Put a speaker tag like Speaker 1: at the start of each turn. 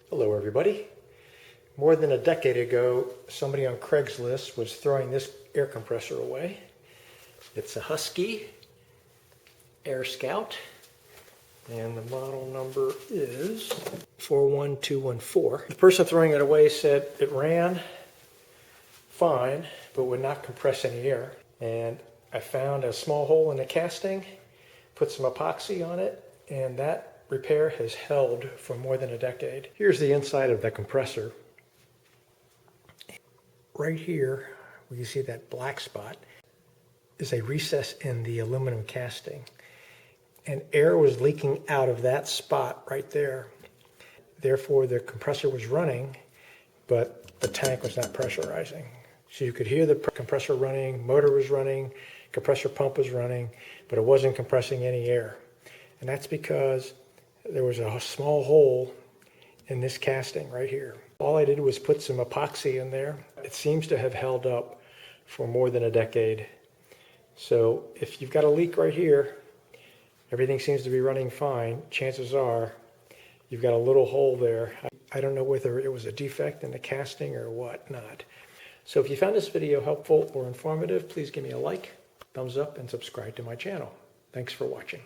Speaker 1: Hello everybody. More than a decade ago, somebody on Craigslist was throwing this air compressor away. It's a Husky Air Scout, and the model number is 41214. The person throwing it away said it ran fine, but would not compress any air. And I found a small hole in the casting, put some epoxy on it, and that repair has held for more than a decade. Here's the inside of the compressor. Right here, where you see that black spot, is a recess in the aluminum casting. And air was leaking out of that spot right there. Therefore, the compressor was running, but the tank was not pressurizing. So you could hear the compressor running, motor was running, compressor pump was running, but it wasn't compressing any air. And that's because there was a small hole in this casting right here. All I did was put some epoxy in there. It seems to have held up for more than a decade. So if you've got a leak right here, everything seems to be running fine, chances are you've got a little hole there. I don't know whether it was a defect in the casting or what not. So if you found this video helpful or informative, please give me a like, thumbs up, and subscribe to my channel. Thanks for watching.